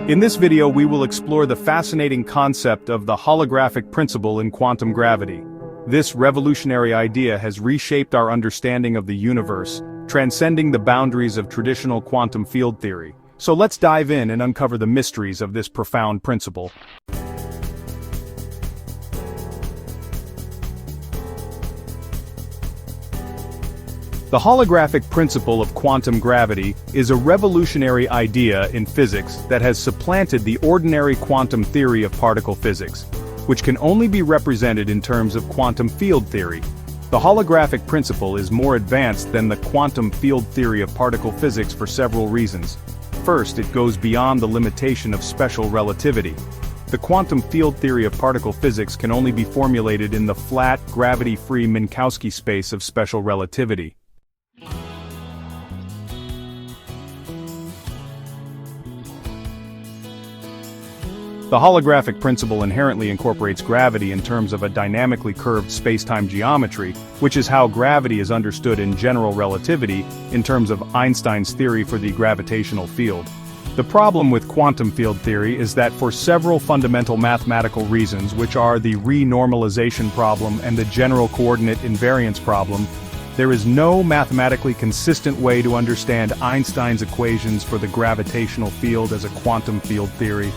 In this video we will explore the fascinating concept of the holographic principle in quantum gravity. This revolutionary idea has reshaped our understanding of the universe, transcending the boundaries of traditional quantum field theory. So let's dive in and uncover the mysteries of this profound principle. The holographic principle of quantum gravity is a revolutionary idea in physics that has supplanted the ordinary quantum theory of particle physics, which can only be represented in terms of quantum field theory. The holographic principle is more advanced than the quantum field theory of particle physics for several reasons. First, it goes beyond the limitation of special relativity. The quantum field theory of particle physics can only be formulated in the flat, gravity-free Minkowski space of special relativity. The holographic principle inherently incorporates gravity in terms of a dynamically curved space-time geometry, which is how gravity is understood in general relativity in terms of Einstein's theory for the gravitational field. The problem with quantum field theory is that for several fundamental mathematical reasons, which are the renormalization problem and the general coordinate invariance problem, there is no mathematically consistent way to understand Einstein's equations for the gravitational field as a quantum field theory.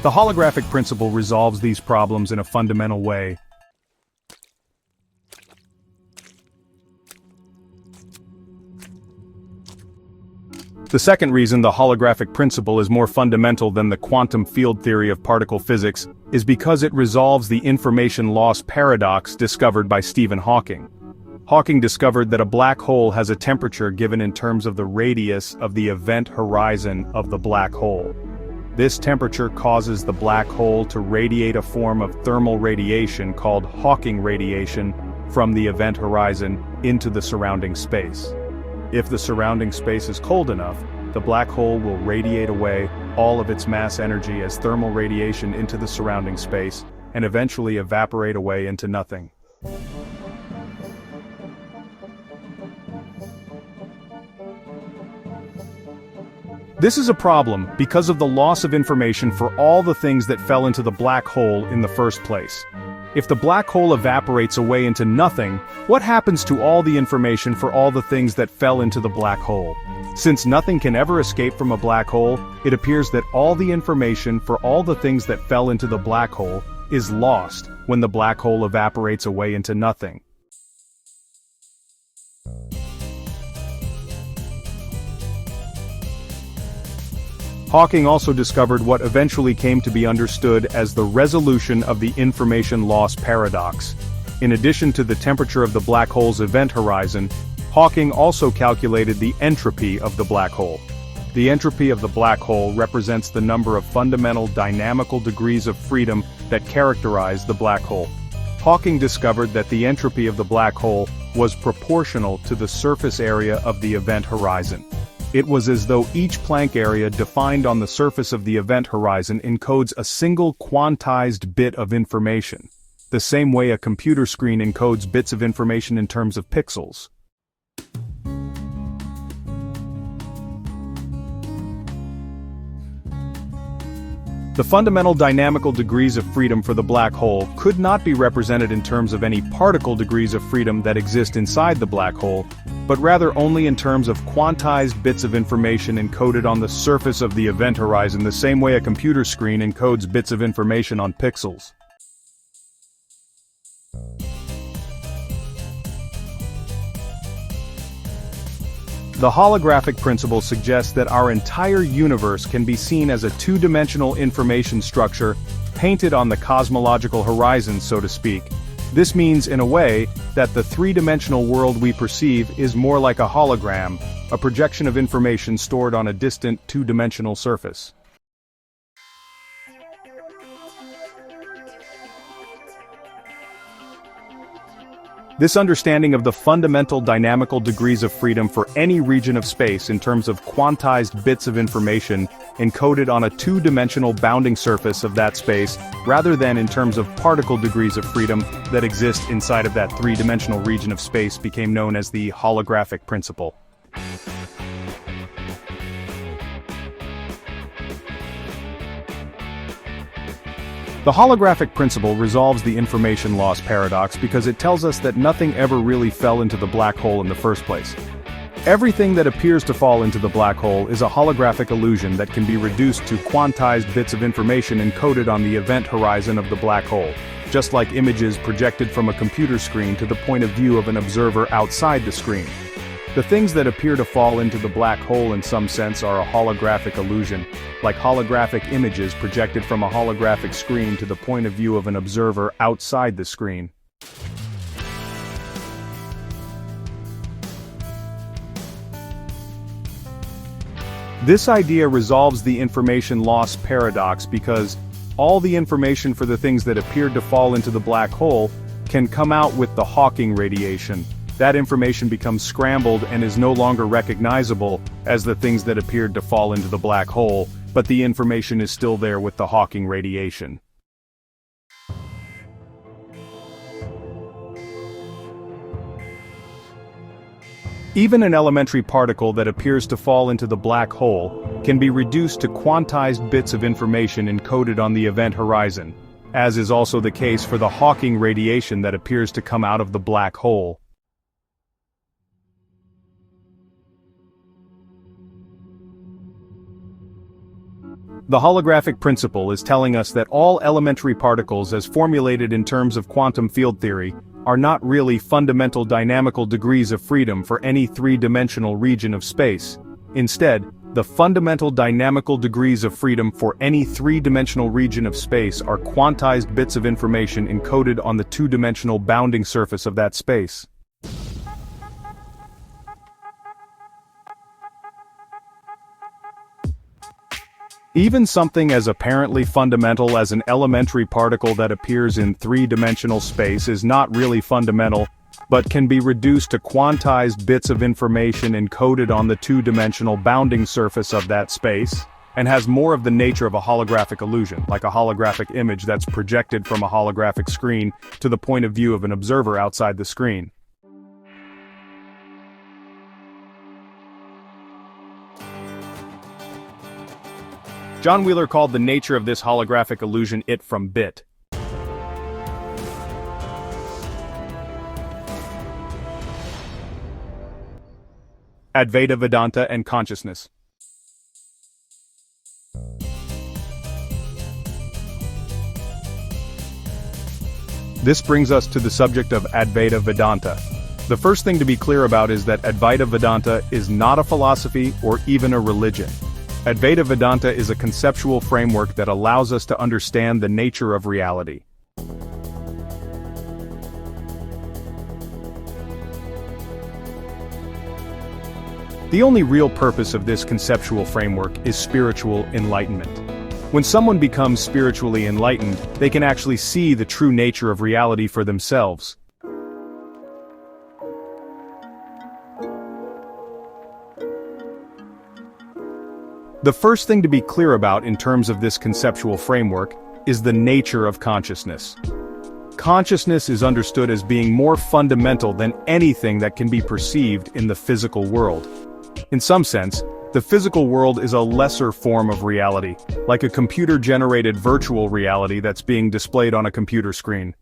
The holographic principle resolves these problems in a fundamental way. The second reason the holographic principle is more fundamental than the quantum field theory of particle physics is because it resolves the information loss paradox discovered by Stephen Hawking. Hawking discovered that a black hole has a temperature given in terms of the radius of the event horizon of the black hole. This temperature causes the black hole to radiate a form of thermal radiation called Hawking radiation from the event horizon into the surrounding space. If the surrounding space is cold enough, the black hole will radiate away all of its mass energy as thermal radiation into the surrounding space, and eventually evaporate away into nothing. This is a problem because of the loss of information for all the things that fell into the black hole in the first place. If the black hole evaporates away into nothing, what happens to all the information for all the things that fell into the black hole? Since nothing can ever escape from a black hole, it appears that all the information for all the things that fell into the black hole is lost when the black hole evaporates away into nothing. Hawking also discovered what eventually came to be understood as the resolution of the information loss paradox. In addition to the temperature of the black hole's event horizon, Hawking also calculated the entropy of the black hole. The entropy of the black hole represents the number of fundamental dynamical degrees of freedom that characterize the black hole. Hawking discovered that the entropy of the black hole was proportional to the surface area of the event horizon. It was as though each Planck area defined on the surface of the event horizon encodes a single quantized bit of information, the same way a computer screen encodes bits of information in terms of pixels. The fundamental dynamical degrees of freedom for the black hole could not be represented in terms of any particle degrees of freedom that exist inside the black hole, but rather only in terms of quantized bits of information encoded on the surface of the event horizon, the same way a computer screen encodes bits of information on pixels. The holographic principle suggests that our entire universe can be seen as a two-dimensional information structure painted on the cosmological horizon, so to speak. This means, in a way, that the three-dimensional world we perceive is more like a hologram, a projection of information stored on a distant two-dimensional surface. This understanding of the fundamental dynamical degrees of freedom for any region of space in terms of quantized bits of information encoded on a two-dimensional bounding surface of that space, rather than in terms of particle degrees of freedom that exist inside of that three-dimensional region of space, became known as the holographic principle. The holographic principle resolves the information loss paradox because it tells us that nothing ever really fell into the black hole in the first place. Everything that appears to fall into the black hole is a holographic illusion that can be reduced to quantized bits of information encoded on the event horizon of the black hole, just like images projected from a computer screen to the point of view of an observer outside the screen. The things that appear to fall into the black hole in some sense are a holographic illusion, like holographic images projected from a holographic screen to the point of view of an observer outside the screen. This idea resolves the information loss paradox because all the information for the things that appeared to fall into the black hole can come out with the Hawking radiation. That information becomes scrambled and is no longer recognizable as the things that appeared to fall into the black hole, but the information is still there with the Hawking radiation. Even an elementary particle that appears to fall into the black hole can be reduced to quantized bits of information encoded on the event horizon, as is also the case for the Hawking radiation that appears to come out of the black hole. The holographic principle is telling us that all elementary particles as formulated in terms of quantum field theory are not really fundamental dynamical degrees of freedom for any three-dimensional region of space. Instead, the fundamental dynamical degrees of freedom for any three-dimensional region of space are quantized bits of information encoded on the two-dimensional bounding surface of that space. Even something as apparently fundamental as an elementary particle that appears in three-dimensional space is not really fundamental, but can be reduced to quantized bits of information encoded on the two-dimensional bounding surface of that space, and has more of the nature of a holographic illusion, like a holographic image that's projected from a holographic screen to the point of view of an observer outside the screen. John Wheeler called the nature of this holographic illusion it from bit. Advaita Vedanta and consciousness. This brings us to the subject of Advaita Vedanta. The first thing to be clear about is that Advaita Vedanta is not a philosophy or even a religion. Advaita Vedanta is a conceptual framework that allows us to understand the nature of reality. The only real purpose of this conceptual framework is spiritual enlightenment. When someone becomes spiritually enlightened, they can actually see the true nature of reality for themselves. The first thing to be clear about in terms of this conceptual framework is the nature of consciousness. Consciousness is understood as being more fundamental than anything that can be perceived in the physical world. In some sense, the physical world is a lesser form of reality, like a computer-generated virtual reality that's being displayed on a computer screen.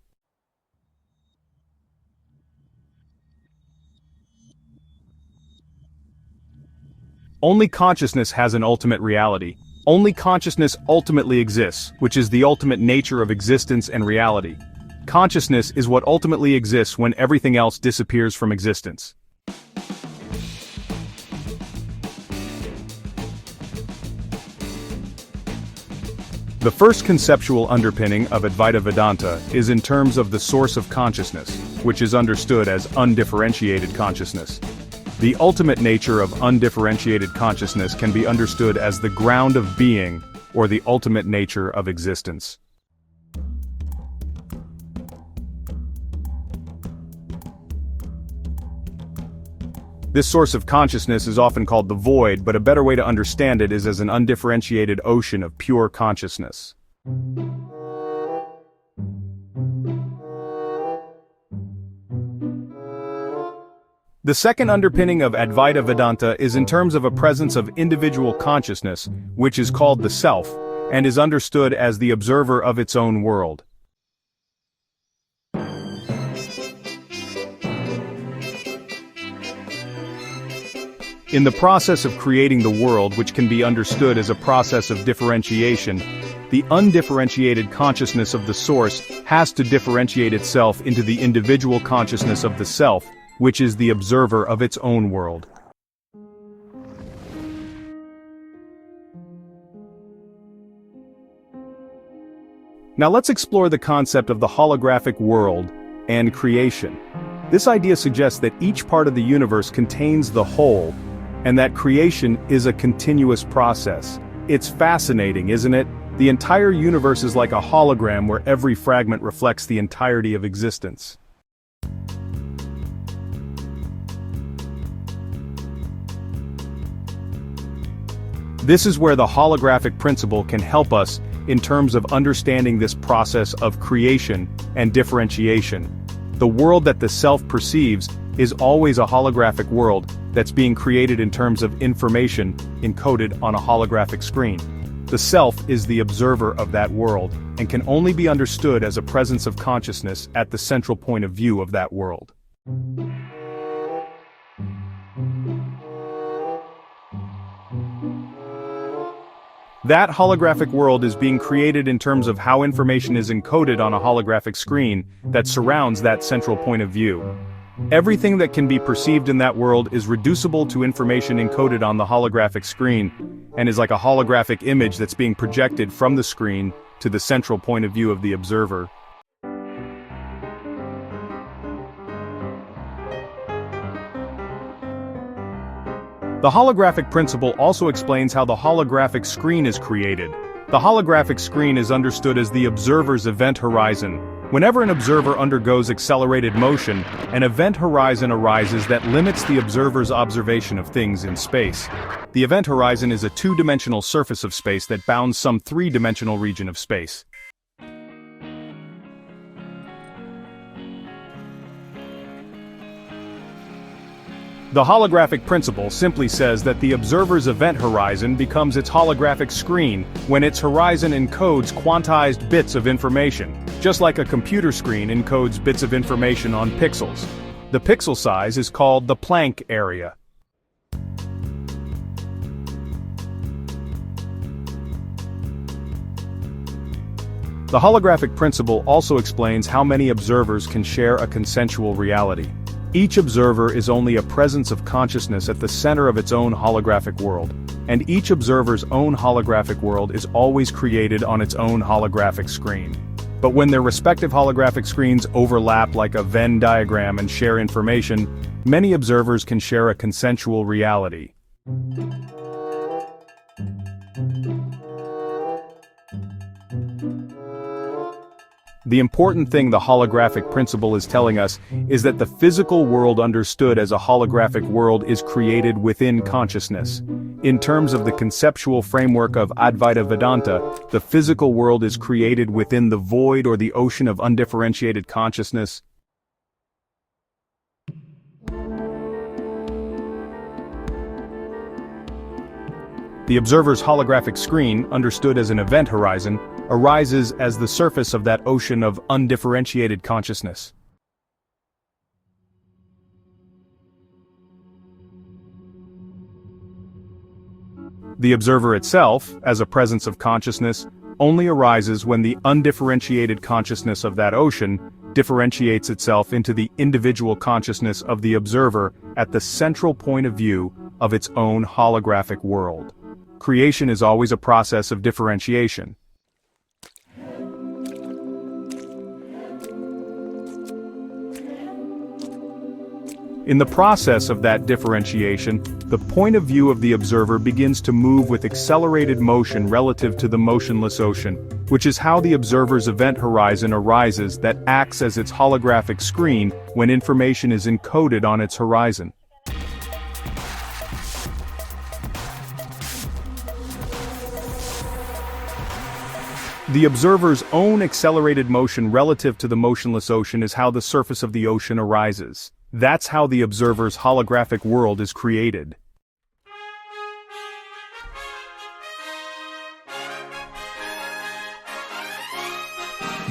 Only consciousness has an ultimate reality. Only consciousness ultimately exists, which is the ultimate nature of existence and reality. Consciousness is what ultimately exists when everything else disappears from existence. The first conceptual underpinning of Advaita Vedanta is in terms of the source of consciousness, which is understood as undifferentiated consciousness. The ultimate nature of undifferentiated consciousness can be understood as the ground of being, or the ultimate nature of existence. This source of consciousness is often called the void, but a better way to understand it is as an undifferentiated ocean of pure consciousness. The second underpinning of Advaita Vedanta is in terms of a presence of individual consciousness, which is called the self, and is understood as the observer of its own world. In the process of creating the world, which can be understood as a process of differentiation, the undifferentiated consciousness of the source has to differentiate itself into the individual consciousness of the self, which is the observer of its own world. Now let's explore the concept of the holographic world and creation. This idea suggests that each part of the universe contains the whole, and that creation is a continuous process. It's fascinating, isn't it? The entire universe is like a hologram where every fragment reflects the entirety of existence. This is where the holographic principle can help us in terms of understanding this process of creation and differentiation. The world that the self perceives is always a holographic world that's being created in terms of information encoded on a holographic screen. The self is the observer of that world, and can only be understood as a presence of consciousness at the central point of view of that world. That holographic world is being created in terms of how information is encoded on a holographic screen that surrounds that central point of view. Everything that can be perceived in that world is reducible to information encoded on the holographic screen, and is like a holographic image that's being projected from the screen to the central point of view of the observer. The holographic principle also explains how the holographic screen is created. The holographic screen is understood as the observer's event horizon. Whenever an observer undergoes accelerated motion, an event horizon arises that limits the observer's observation of things in space. The event horizon is a two-dimensional surface of space that bounds some three-dimensional region of space. The holographic principle simply says that the observer's event horizon becomes its holographic screen when its horizon encodes quantized bits of information, just like a computer screen encodes bits of information on pixels. The pixel size is called the Planck area. The holographic principle also explains how many observers can share a consensual reality. Each observer is only a presence of consciousness at the center of its own holographic world, and each observer's own holographic world is always created on its own holographic screen. But when their respective holographic screens overlap like a Venn diagram and share information, many observers can share a consensual reality. The important thing the holographic principle is telling us is that the physical world understood as a holographic world is created within consciousness. In terms of the conceptual framework of Advaita Vedanta, the physical world is created within the void or the ocean of undifferentiated consciousness. The observer's holographic screen, understood as an event horizon, arises as the surface of that ocean of undifferentiated consciousness. The observer itself, as a presence of consciousness, only arises when the undifferentiated consciousness of that ocean differentiates itself into the individual consciousness of the observer at the central point of view of its own holographic world. Creation is always a process of differentiation. In the process of that differentiation, the point of view of the observer begins to move with accelerated motion relative to the motionless ocean, which is how the observer's event horizon arises that acts as its holographic screen when information is encoded on its horizon. The observer's own accelerated motion relative to the motionless ocean is how the surface of the ocean arises. That's how the observer's holographic world is created.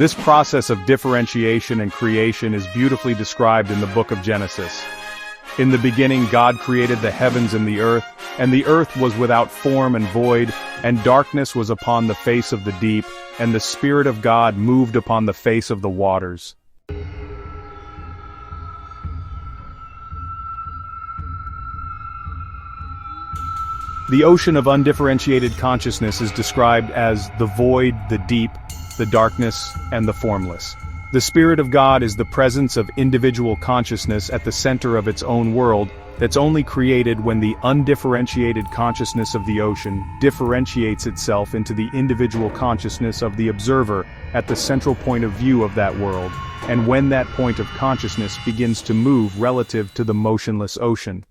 This process of differentiation and creation is beautifully described in the book of Genesis. In the beginning God created the heavens and the earth was without form and void, and darkness was upon the face of the deep, and the Spirit of God moved upon the face of the waters. The ocean of undifferentiated consciousness is described as the void, the deep, the darkness, and the formless. The Spirit of God is the presence of individual consciousness at the center of its own world, that's only created when the undifferentiated consciousness of the ocean differentiates itself into the individual consciousness of the observer at the central point of view of that world, and when that point of consciousness begins to move relative to the motionless ocean.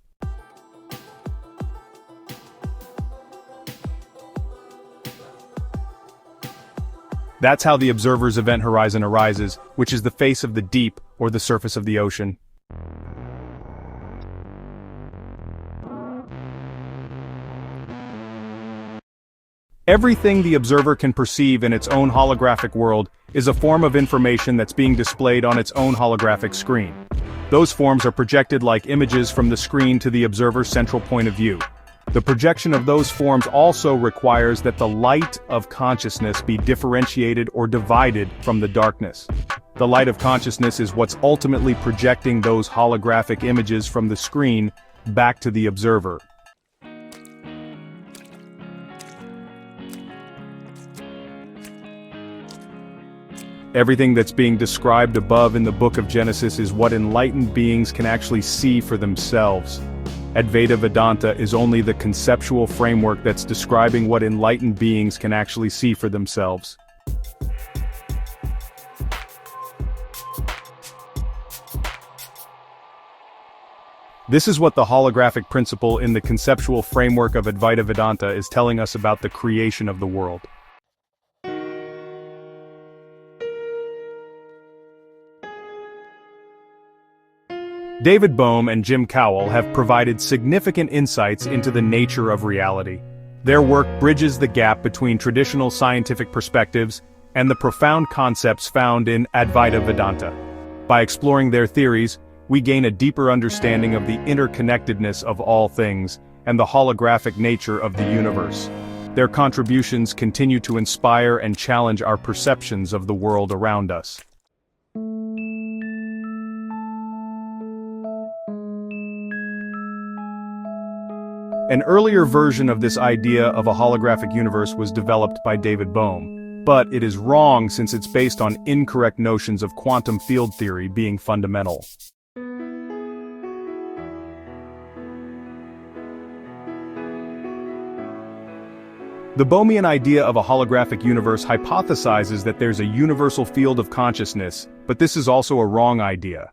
That's how the observer's event horizon arises, which is the face of the deep, or the surface of the ocean. Everything the observer can perceive in its own holographic world is a form of information that's being displayed on its own holographic screen. Those forms are projected like images from the screen to the observer's central point of view. The projection of those forms also requires that the light of consciousness be differentiated or divided from the darkness. The light of consciousness is what's ultimately projecting those holographic images from the screen back to the observer. Everything that's being described above in the book of Genesis is what enlightened beings can actually see for themselves. Advaita Vedanta is only the conceptual framework that's describing what enlightened beings can actually see for themselves. This is what the holographic principle in the conceptual framework of Advaita Vedanta is telling us about the creation of the world. David Bohm and Jim Kowall have provided significant insights into the nature of reality. Their work bridges the gap between traditional scientific perspectives and the profound concepts found in Advaita Vedanta. By exploring their theories, we gain a deeper understanding of the interconnectedness of all things and the holographic nature of the universe. Their contributions continue to inspire and challenge our perceptions of the world around us. An earlier version of this idea of a holographic universe was developed by David Bohm, but it is wrong since it's based on incorrect notions of quantum field theory being fundamental. The Bohmian idea of a holographic universe hypothesizes that there's a universal field of consciousness, but this is also a wrong idea.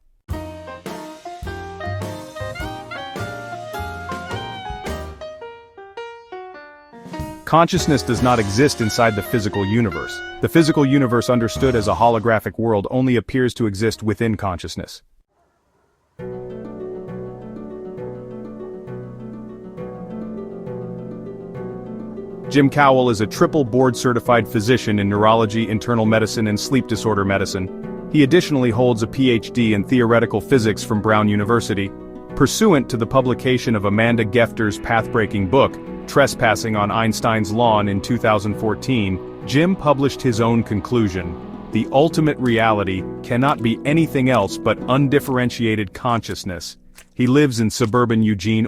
Consciousness does not exist inside the physical universe. The physical universe understood as a holographic world only appears to exist within consciousness. Jim Kowall is a triple board-certified physician in neurology, internal medicine, and sleep disorder medicine. He additionally holds a PhD in theoretical physics from Brown University. Pursuant to the publication of Amanda Gefter's path-breaking book, Trespassing on Einstein's Lawn in 2014, Jim published his own conclusion: the ultimate reality cannot be anything else but undifferentiated consciousness. He lives in suburban Eugene,